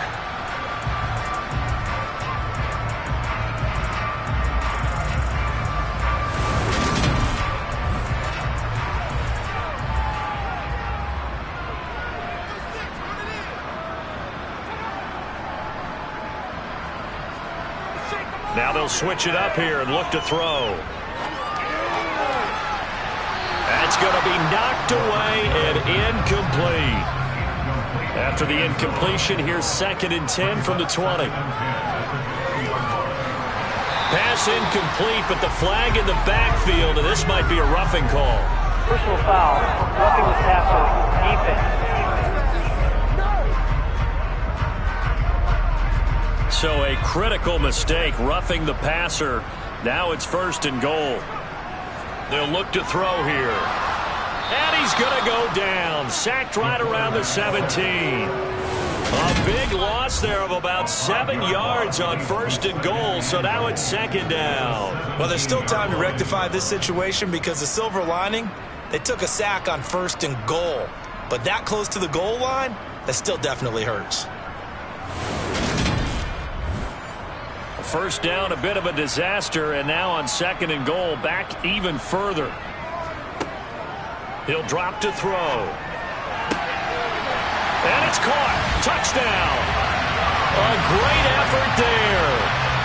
Now they'll switch it up here and look to throw. That's going to be knocked away and incomplete. After the incompletion, here's 2nd and 10 from the 20. Pass incomplete, but the flag in the backfield, and this might be a roughing call. Personal foul, roughing the passer, defense. So a critical mistake, roughing the passer. Now it's 1st and goal. They'll look to throw here. And he's going to go down. Sacked right around the 17. A big loss there of about 7 yards on 1st and goal. So now it's 2nd down. Well, there's still time to rectify this situation because the silver lining, they took a sack on 1st and goal. But that close to the goal line, that still definitely hurts. First down, a bit of a disaster, and now on 2nd and goal, back even further. He'll drop to throw. And it's caught. Touchdown. A great effort there.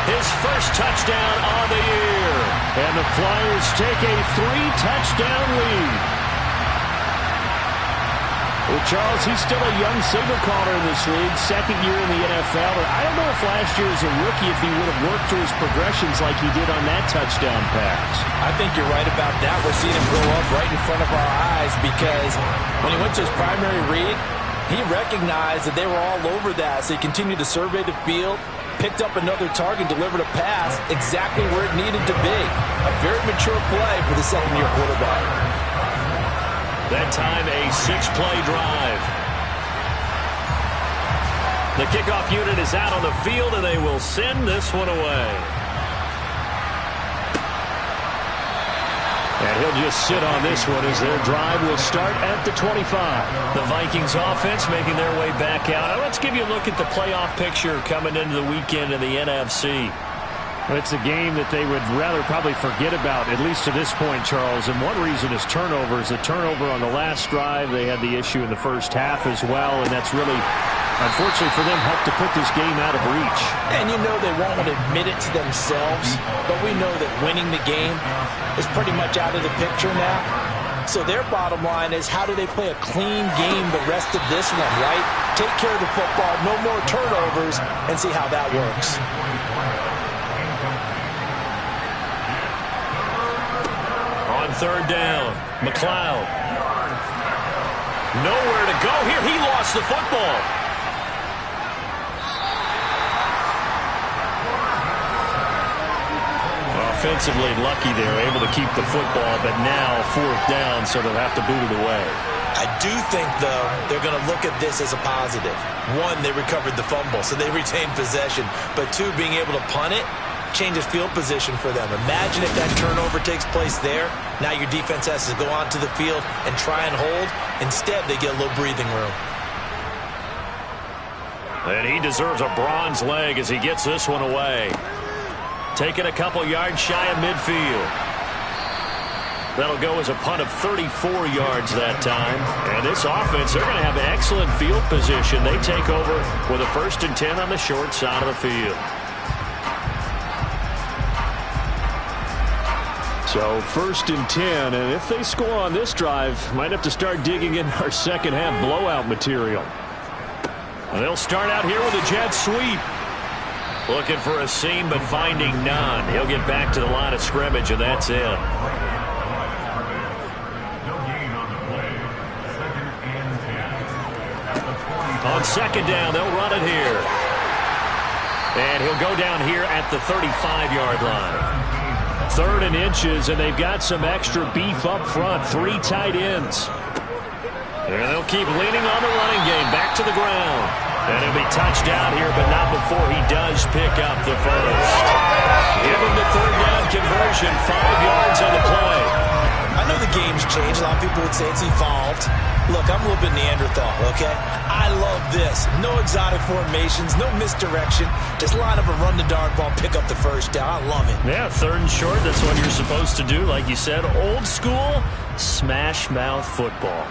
His first touchdown on the year. And the Flyers take a 3-touchdown lead. Well, Charles, he's still a young signal caller in this league, 2nd year in the NFL. And I don't know if last year as a rookie if he would have worked through his progressions like he did on that touchdown pass. I think you're right about that. We're seeing him grow up right in front of our eyes because when he went to his primary read, he recognized that they were all over that. So he continued to survey the field, picked up another target, delivered a pass exactly where it needed to be. A very mature play for the 2nd-year quarterback. That time a 6-play drive. The kickoff unit is out on the field, and they will send this one away. And he'll just sit on this one as their drive will start at the 25. The Vikings offense making their way back out. Now let's give you a look at the playoff picture coming into the weekend in the NFC. It's a game that they would rather probably forget about, at least to this point, Charles. And one reason is turnovers. A turnover on the last drive. They had the issue in the first half as well, and that's really, unfortunately for them, helped to put this game out of reach. And you know they won't want to admit it to themselves, but we know that winning the game is pretty much out of the picture now. So their bottom line is how do they play a clean game the rest of this one, right? Take care of the football, no more turnovers, and see how that works. On 3rd down, McLeod. Nowhere to go here. He lost the football. Offensively lucky they're able to keep the football, but now 4th down, so they'll have to boot it away. I do think, though, they're going to look at this as a positive. 1, they recovered the fumble, so they retained possession. But 2, being able to punt it, that changes field position for them. Imagine if that turnover takes place there. Now your defense has to go onto the field and try and hold. Instead, they get a little breathing room. And he deserves a bronze leg as he gets this one away. Taking a couple yards shy of midfield. That'll go as a punt of 34 yards that time. And this offense, they're going to have excellent field position. They take over with a 1st and 10 on the short side of the field. So 1st and 10, and if they score on this drive, might have to start digging in our second half blowout material. And they'll start out here with a jet sweep. Looking for a seam, but finding none. He'll get back to the line of scrimmage, and that's it. On 2nd down, they'll run it here. And he'll go down here at the 35-yard line. 3rd and inches, and they've got some extra beef up front. 3 tight ends. And they'll keep leaning on the running game. Back to the ground. And he'll be touched down here, but not before he does pick up the first. Give him the 3rd down conversion. 5 yards on the play. I know the game's changed. A lot of people would say it's evolved. Look, I'm a little bit Neanderthal, okay? I love this. No exotic formations, no misdirection. Just line up and run the darn ball, pick up the first down. I love it. Yeah, 3rd and short. That's what you're supposed to do. Like you said, old school, smash mouth football.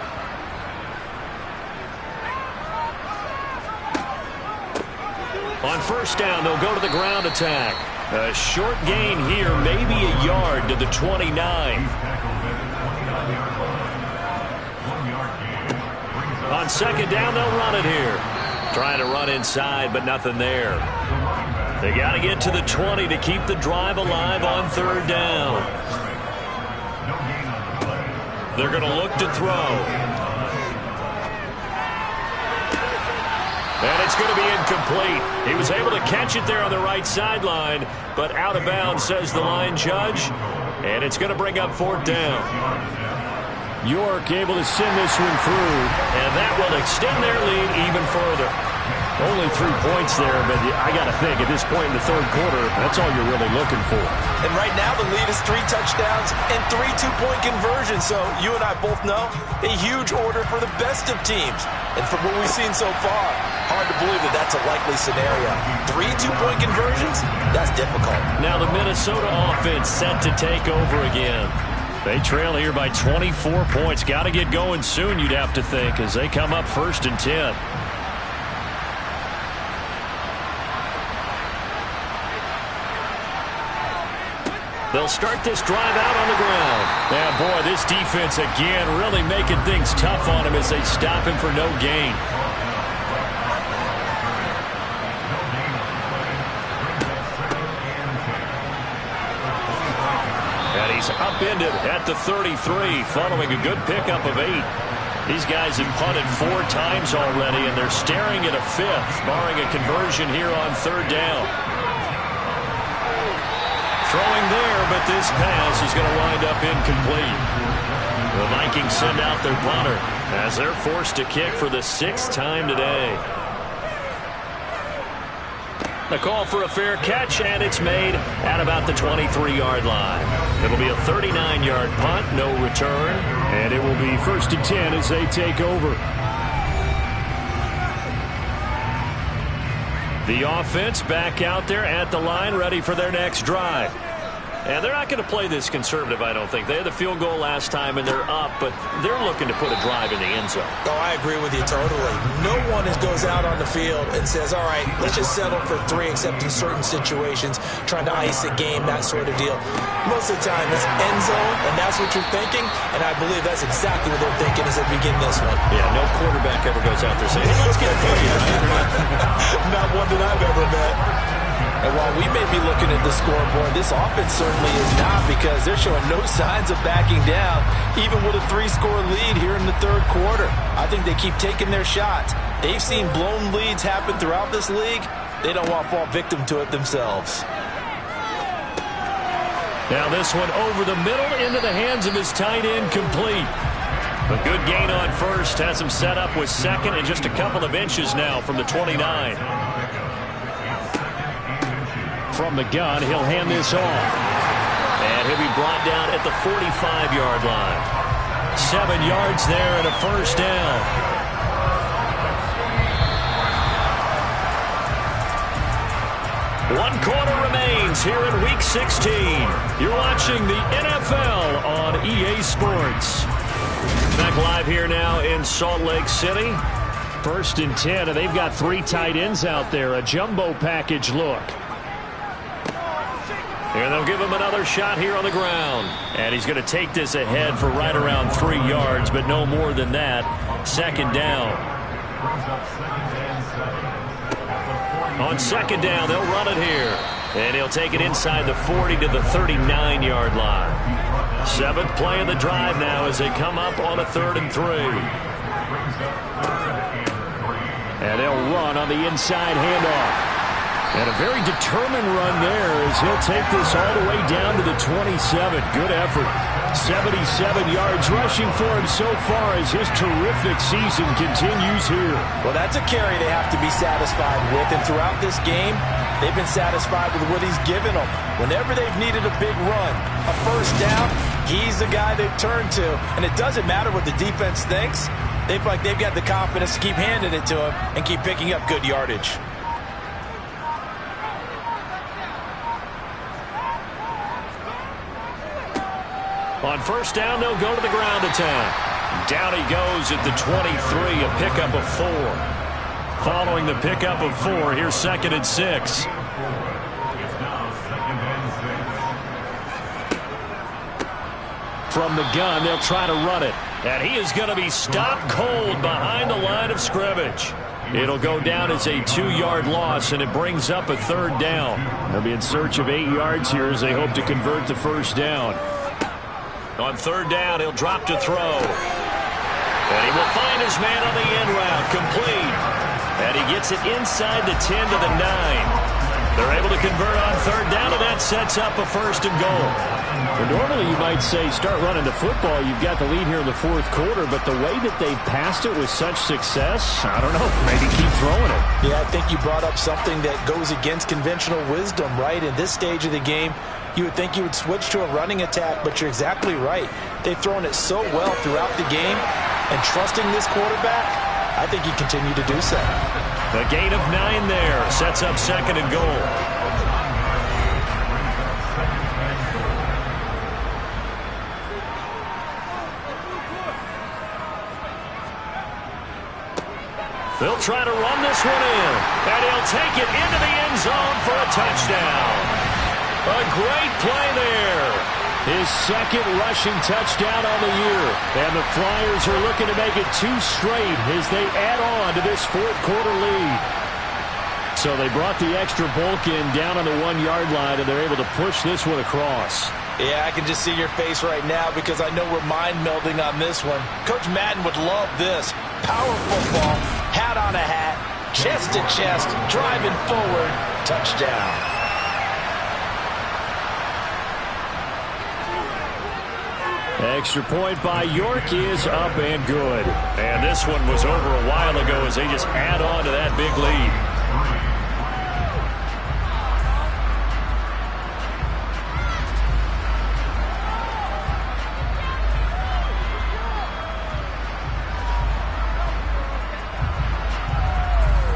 On 1st down, they'll go to the ground attack. A short gain here, maybe a yard to the 29. On 2nd down, they'll run it here. Trying to run inside, but nothing there. They got to get to the 20 to keep the drive alive on 3rd down. They're going to look to throw. And it's going to be incomplete. He was able to catch it there on the right sideline, but out of bounds, says the line judge. And it's going to bring up 4th down. York able to send this one through. And that will extend their lead even further. Only 3 points there, but I got to think at this point in the 3rd quarter, that's all you're really looking for. And right now the lead is 3 touchdowns and 3 2-point conversions. So you and I both know a huge order for the best of teams. And from what we've seen so far, hard to believe that that's a likely scenario. 3 2-point conversions? That's difficult. Now the Minnesota offense set to take over again. They trail here by 24 points. Got to get going soon, you'd have to think, as they come up 1st and 10. They'll start this drive out on the ground. And boy, this defense again really making things tough on him as they stop him for no gain. And he's upended at the 33 following a good pickup of 8. These guys have punted 4 times already, and they're staring at a 5th, barring a conversion here on 3rd down. Throwing there, but this pass is going to wind up incomplete. The Vikings send out their punter as they're forced to kick for the 6th time today. The call for a fair catch, and it's made at about the 23-yard line. It'll be a 39-yard punt, no return. And it will be 1st and 10 as they take over. The offense back out there at the line, ready for their next drive. And they're not going to play this conservative, I don't think. They had the field goal last time, and they're up, but they're looking to put a drive in the end zone. Oh, I agree with you totally. No one goes out on the field and says, all right, let's just settle for 3, except in certain situations, trying to ice a game, that sort of deal. Most of the time, it's end zone, and that's what you're thinking, and I believe that's exactly what they're thinking as they begin this one. Yeah, no quarterback ever goes out there saying, hey, let's get a play. Not one that I've ever met. And while we may be looking at the scoreboard, this offense certainly is not, because they're showing no signs of backing down, even with a 3-score lead here in the 3rd quarter. I think they keep taking their shots. They've seen blown leads happen throughout this league. They don't want to fall victim to it themselves. Now this one over the middle into the hands of his tight end, complete. A good gain on 1st, has him set up with 2nd and just a couple of inches now from the 29. From the gun, he'll hand this off. And he'll be brought down at the 45-yard line. 7 yards there and a first down. One quarter remains here in Week 16. You're watching the NFL on EA Sports. Back live here now in Salt Lake City. 1st and 10, and they've got 3 tight ends out there. A jumbo package look. And they'll give him another shot here on the ground. And he's going to take this ahead for right around 3 yards, but no more than that. 2nd down. On 2nd down, they'll run it here. And he'll take it inside the 40 to the 39-yard line. 7th play of the drive now as they come up on a 3rd and 3. And they'll run on the inside handoff. And a very determined run there as he'll take this all the way down to the 27. Good effort. 77 yards rushing for him so far as his terrific season continues here. Well, that's a carry they have to be satisfied with. And throughout this game, they've been satisfied with what he's given them. Whenever they've needed a big run, a first down, he's the guy they've turned to. And it doesn't matter what the defense thinks. They've got the confidence to keep handing it to him and keep picking up good yardage. On 1st down, they'll go to the ground attack. Down he goes at the 23, a pickup of 4. Following the pickup of 4, here's 2nd and 6. From the gun, they'll try to run it. And he is going to be stopped cold behind the line of scrimmage. It'll go down as a 2-yard loss, and it brings up a 3rd down. They'll be in search of 8 yards here as they hope to convert the 1st down. On 3rd down, he'll drop to throw. And he will find his man on the end route, complete. And he gets it inside the 10 to the 9. They're able to convert on 3rd down, and that sets up a 1st and goal. Well, normally you might say start running the football. You've got the lead here in the 4th quarter, but the way that they've passed it with such success, I don't know, maybe keep throwing it. Yeah, I think you brought up something that goes against conventional wisdom, right? In this stage of the game, you would think you would switch to a running attack, but you're exactly right. They've thrown it so well throughout the game, and trusting this quarterback, I think he continue to do so. The gain of 9 there sets up 2nd and goal. They'll try to run this one in, and he'll take it into the end zone for a touchdown. A great play there. His 2nd rushing touchdown on the year. And the Flyers are looking to make it 2 straight as they add on to this 4th quarter lead. So they brought the extra bulk in down on the 1-yard line, and they're able to push this one across. Yeah, I can just see your face right now because I know we're mind-melding on this one. Coach Madden would love this. Power football, hat on a hat, chest to chest, driving forward, touchdown. Extra point by York is up and good. And this one was over a while ago as they just add on to that big lead.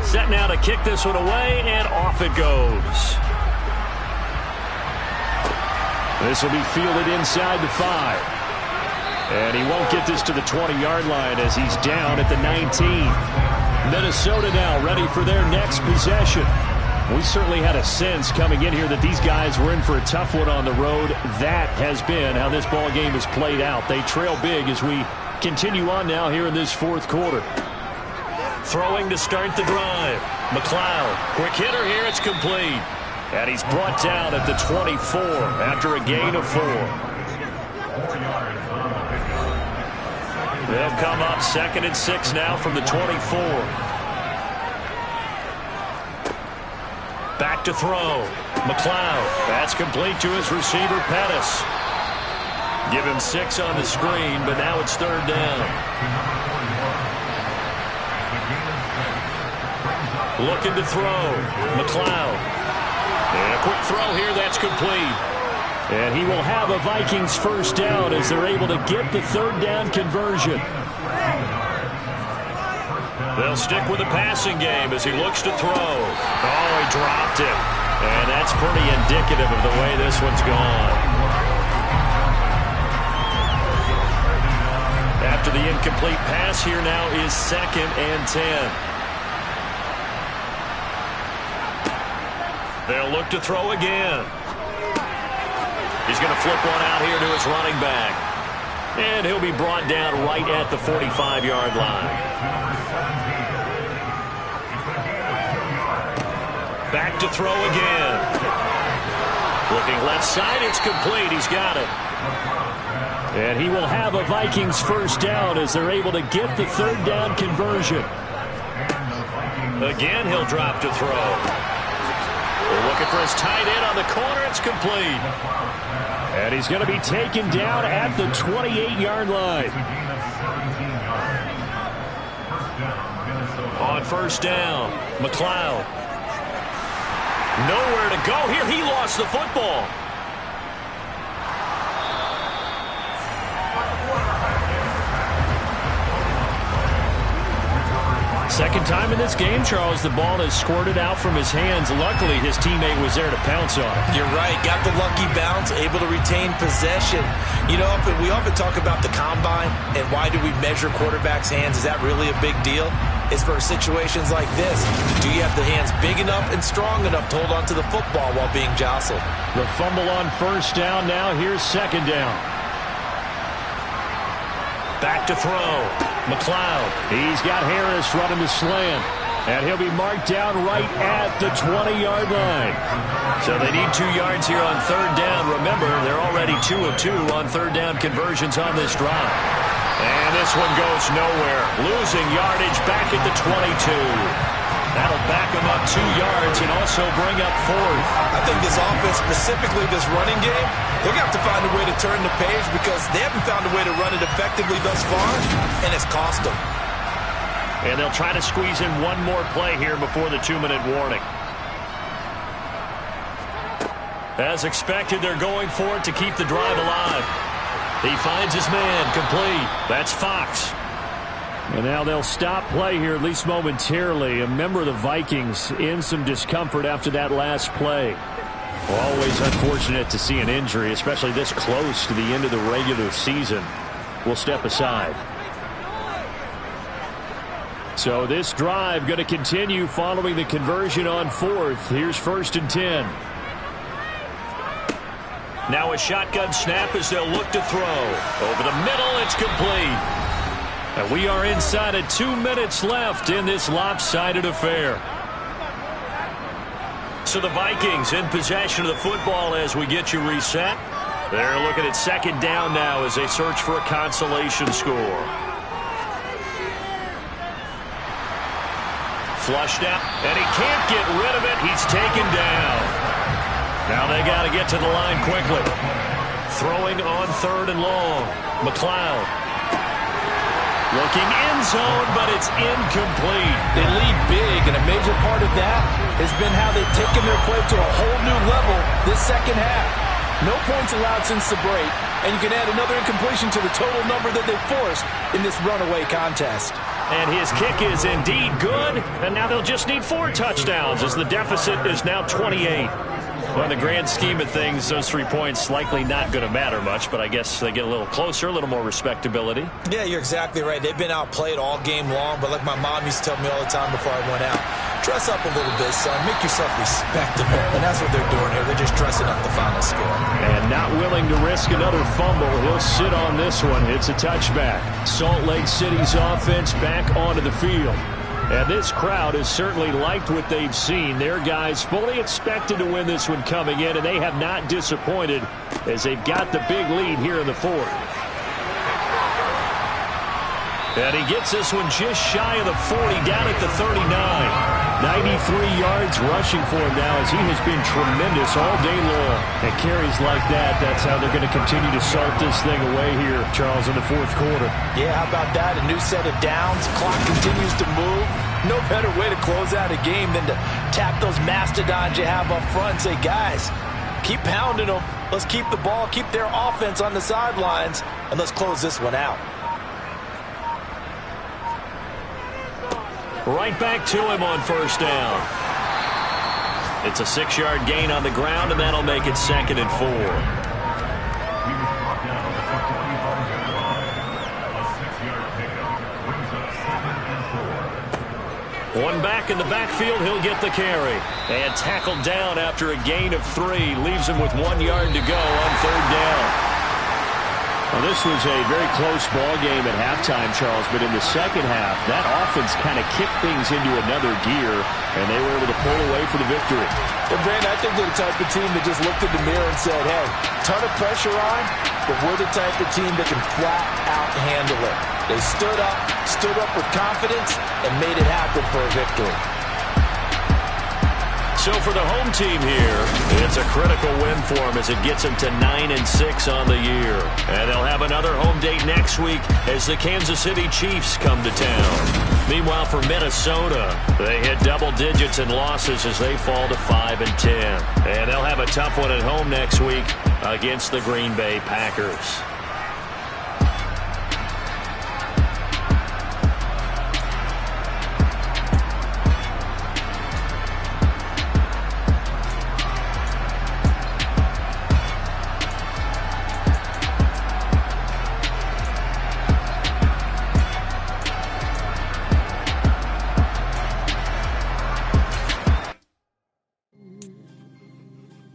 Set now to kick this one away, and off it goes. This will be fielded inside the 5. And he won't get this to the 20-yard line as he's down at the 19. Minnesota now ready for their next possession. We certainly had a sense coming in here that these guys were in for a tough one on the road. That has been how this ball game has played out. They trail big as we continue on now here in this 4th quarter. Throwing to start the drive. McLeod, quick hitter here, it's complete. And he's brought down at the 24 after a gain of 4. They'll come up 2nd and 6 now from the 24. Back to throw. McLeod. That's complete to his receiver, Pettis. Give him 6 on the screen, but now it's 3rd down. Looking to throw. McLeod. And a quick throw here, that's complete. And he will have a Vikings first down as they're able to get the third down conversion. They'll stick with the passing game as he looks to throw. Oh, he dropped it. And that's pretty indicative of the way this one's gone. After the incomplete pass, here now is 2nd and 10. They'll look to throw again. He's going to flip one out here to his running back. And he'll be brought down right at the 45-yard line. Back to throw again. Looking left side, it's complete. He's got it. And he will have a Vikings first down as they're able to get the third down conversion. Again, he'll drop to throw. They're looking for his tight end on the corner. It's complete. And he's going to be taken down at the 28-yard line. On first down, McLeod. Nowhere to go here. He lost the football. Second time in this game, Charles, the ball has squirted out from his hands. Luckily, his teammate was there to pounce on it. You're right. Got the lucky bounce, able to retain possession. You know, we often talk about the combine and why do we measure quarterbacks' hands. Is that really a big deal? It's for situations like this. Do you have the hands big enough and strong enough to hold on to the football while being jostled? The fumble on first down now. Here's second down. Back to throw. McLeod. He's got Harris running the slant. And he'll be marked down right at the 20-yard line. So they need 2 yards here on third down. Remember, they're already 2 of 2 on third down conversions on this drive. And this one goes nowhere. Losing yardage back at the 22. That'll back them up 2 yards and also bring up 4th. I think this offense, specifically this running game, they're going to have to find a way to turn the page because they haven't found a way to run it effectively thus far, and it's cost them. And they'll try to squeeze in one more play here before the 2-minute warning. As expected, they're going for it to keep the drive alive. He finds his man, complete. That's Fox. And now they'll stop play here, at least momentarily. A member of the Vikings in some discomfort after that last play. Always unfortunate to see an injury, especially this close to the end of the regular season. We'll step aside. So this drive going to continue following the conversion on 4th. Here's 1st and 10. Now a shotgun snap as they'll look to throw. Over the middle, it's complete. And we are inside of 2 minutes left in this lopsided affair. So the Vikings in possession of the football as we get you reset. They're looking at second down now as they search for a consolation score. Flushed out, and he can't get rid of it. He's taken down. Now they got to get to the line quickly. Throwing on 3rd and long. McLeod. Looking end zone, but it's incomplete. They lead big, and a major part of that has been how they've taken their play to a whole new level this second half. No points allowed since the break, and you can add another incompletion to the total number that they forced in this runaway contest. And his kick is indeed good, and now they'll just need 4 touchdowns as the deficit is now 28. Well, in the grand scheme of things, those 3 points likely not going to matter much, but I guess they get a little closer, a little more respectability. Yeah, you're exactly right. They've been outplayed all game long, but like my mom used to tell me all the time before I went out, dress up a little bit, son. Make yourself respectable. And that's what they're doing here. They're just dressing up the final score. And not willing to risk another fumble. He'll sit on this one. It's a touchback. Salt Lake City's offense back onto the field. And this crowd has certainly liked what they've seen. Their guys fully expected to win this one coming in, and they have not disappointed as they've got the big lead here in the 4th. And he gets this one just shy of the 40, down at the 39. 93 yards rushing for him now as he has been tremendous all day long. And carries like that, that's how they're going to continue to salt this thing away here, Charles, in the 4th quarter. Yeah, how about that? A new set of downs. Clock continues to move. No better way to close out a game than to tap those mastodons you have up front and say, guys, keep pounding them. Let's keep the ball, keep their offense on the sidelines, and let's close this one out. Right back to him on first down. It's a 6-yard gain on the ground, and that'll make it 2nd and 4. One back in the backfield, he'll get the carry. And tackled down after a gain of 3. Leaves him with 1 yard to go on 3rd down. Well, this was a very close ball game at halftime, Charles, but in the second half, that offense kind of kicked things into another gear, and they were able to pull away for the victory. And Brandon, I think they're the type of team that just looked in the mirror and said, hey, ton of pressure on, but we're the type of team that can flat out handle it. They stood up with confidence, and made it happen for a victory. So for the home team here, it's a critical win for them as it gets them to 9-6 on the year. And they'll have another home date next week as the Kansas City Chiefs come to town. Meanwhile, for Minnesota, they hit double digits in losses as they fall to 5-10. And they'll have a tough one at home next week against the Green Bay Packers.